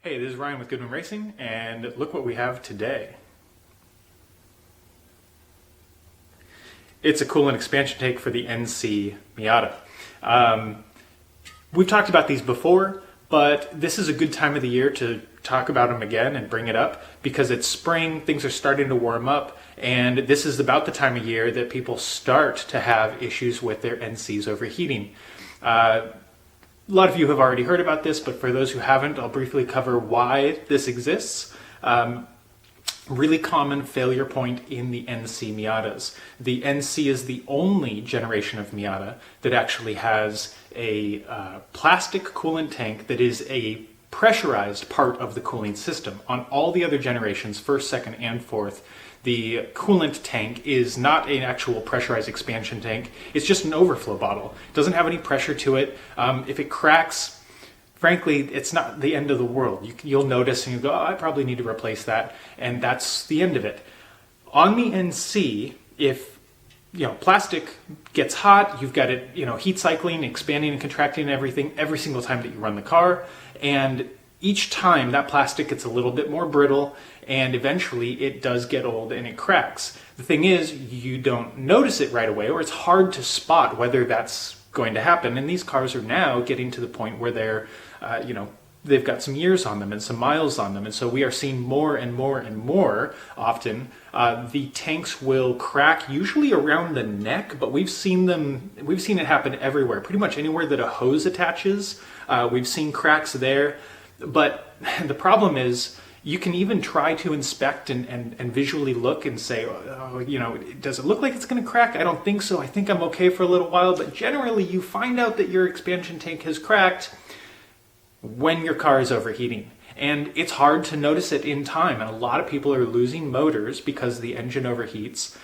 Hey, this is Ryan with Goodwin Racing, and look what we have today. It's a coolant expansion tank for the NC Miata. We've talked about these before, but this is a good time of the year to talk about them again and bring it up because it's spring, things are starting to warm up, and this is about the time of year that people start to have issues with their NCs overheating. A lot of you have already heard about this, but for those who haven't, I'll briefly cover why this exists. Really common failure point in the NC Miatas. The NC is the only generation of Miata that actually has a plastic coolant tank that is a pressurized part of the cooling system. On all the other generations, first, second, and fourth, the coolant tank is not an actual pressurized expansion tank. It's just an overflow bottle. It doesn't have any pressure to it. If it cracks, frankly, it's not the end of the world. You'll notice and you go, oh, I probably need to replace that, and that's the end of it. On the NC, if plastic gets hot, you've got it heat cycling, expanding and contracting and everything every single time that you run the car, and each time that plastic gets a little bit more brittle, and eventually it does get old and it cracks. The thing is, you don't notice it right away, or it's hard to spot whether that's going to happen. And these cars are now getting to the point where they're, they've got some years on them and some miles on them. And so we are seeing more and more and more often. The tanks will crack usually around the neck, but we've seen it happen everywhere. Pretty much anywhere that a hose attaches, we've seen cracks there. But the problem is, you can even try to inspect and visually look and say, does it look like it's going to crack? I don't think so. I think I'm okay for a little while. But generally, you find out that your expansion tank has cracked when your car is overheating. And it's hard to notice it in time. And a lot of people are losing motors because the engine overheats.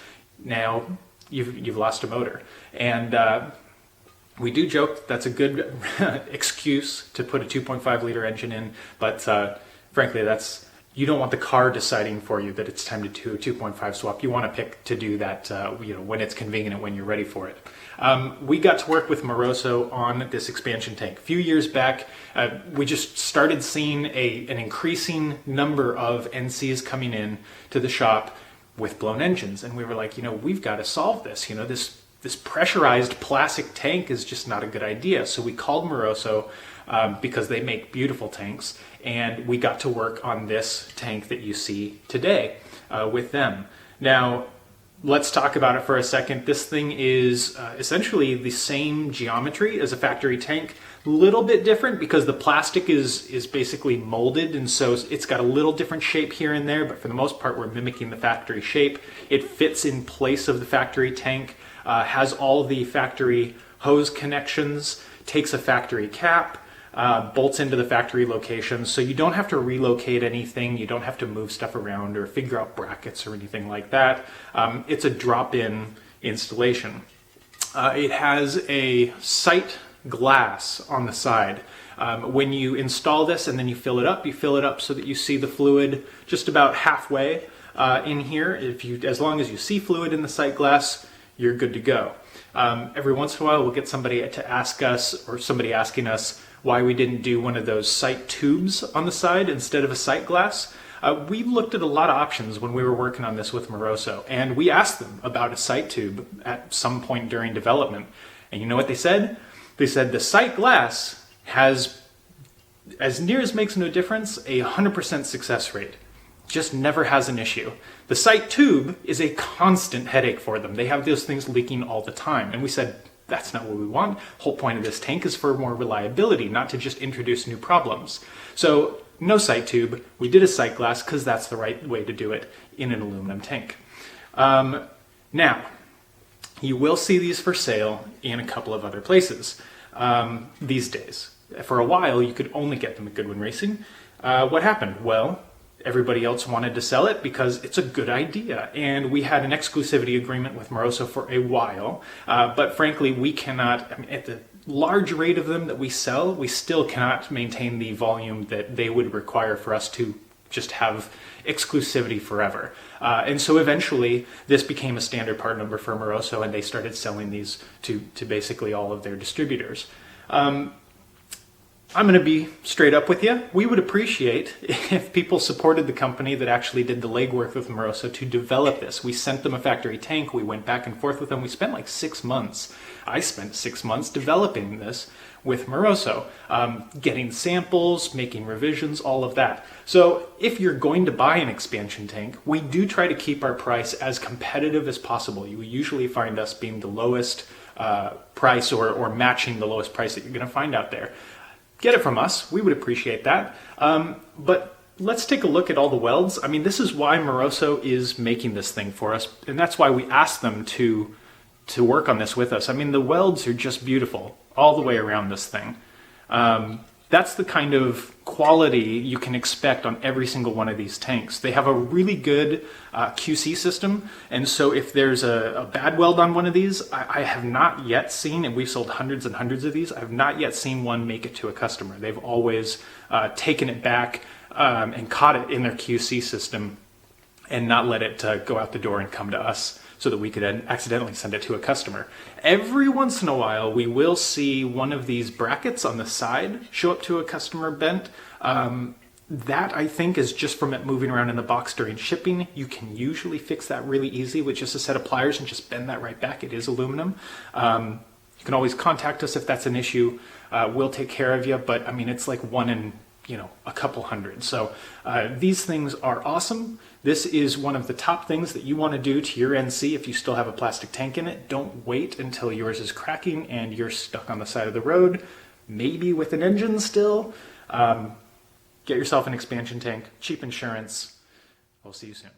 Now, you've lost a motor. And we do joke that's a good excuse to put a 2.5 liter engine in, but frankly, you don't want the car deciding for you that it's time to do a 2.5 swap. You want to pick to do that when it's convenient and when you're ready for it. We got to work with Moroso on this expansion tank. A few years back, we just started seeing an increasing number of NCs coming in to the shop with blown engines, and we were like, we've got to solve this. This pressurized plastic tank is just not a good idea. So we called Moroso because they make beautiful tanks, and we got to work on this tank that you see today with them. Now, let's talk about it for a second. This thing is essentially the same geometry as a factory tank, a little bit different because the plastic is basically molded, and so it's got a little different shape here and there, but for the most part we're mimicking the factory shape. It fits in place of the factory tank. Has all the factory hose connections, takes a factory cap, bolts into the factory location, so you don't have to relocate anything, you don't have to move stuff around or figure out brackets or anything like that. It's a drop-in installation. It has a sight glass on the side. When you install this and then you fill it up so that you see the fluid just about halfway in here. As long as you see fluid in the sight glass, you're good to go. Every once in a while we'll get somebody to ask us, or somebody asking us, why we didn't do one of those sight tubes on the side instead of a sight glass. We looked at a lot of options when we were working on this with Moroso, and we asked them about a sight tube at some point during development. And you know what they said? They said the sight glass has, as near as makes no difference, a 100% success rate. Just never has an issue. The sight tube is a constant headache for them. They have those things leaking all the time. And we said, that's not what we want. The whole point of this tank is for more reliability, not to just introduce new problems. So no sight tube. We did a sight glass because that's the right way to do it in an aluminum tank. Now, you will see these for sale in a couple of other places these days. For a while, you could only get them at Goodwin Racing. What happened? Well, everybody else wanted to sell it because it's a good idea. And we had an exclusivity agreement with Moroso for a while. But frankly, we cannot, at the large rate of them that we sell, we still cannot maintain the volume that they would require for us to just have exclusivity forever. And so eventually this became a standard part number for Moroso, and they started selling these to basically all of their distributors. I'm going to be straight up with you. We would appreciate if people supported the company that actually did the legwork with Moroso to develop this. We sent them a factory tank. We went back and forth with them. We spent like 6 months. I spent 6 months developing this with Moroso, getting samples, making revisions, all of that. So if you're going to buy an expansion tank, we do try to keep our price as competitive as possible. You usually find us being the lowest price or matching the lowest price that you're going to find out there. Get it from us. We would appreciate that. But let's take a look at all the welds. I mean, this is why Moroso is making this thing for us, and that's why we asked them to work on this with us. I mean, the welds are just beautiful all the way around this thing. That's the kind of quality you can expect on every single one of these tanks. They have a really good QC system, and so if there's a bad weld on one of these, I have not yet seen, and we've sold hundreds and hundreds of these, I have not yet seen one make it to a customer. They've always taken it back and caught it in their QC system and not let it go out the door and come to us so that we could accidentally send it to a customer. Every once in a while, we will see one of these brackets on the side show up to a customer bent. That, I think, is just from it moving around in the box during shipping. You can usually fix that really easy with just a set of pliers and just bend that right back. It is aluminum. You can always contact us if that's an issue. We'll take care of you, but I mean, it's like one in a couple hundred. So these things are awesome. This is one of the top things that you want to do to your NC if you still have a plastic tank in it. Don't wait until yours is cracking and you're stuck on the side of the road, maybe with an engine still. Get yourself an expansion tank, cheap insurance. We'll see you soon.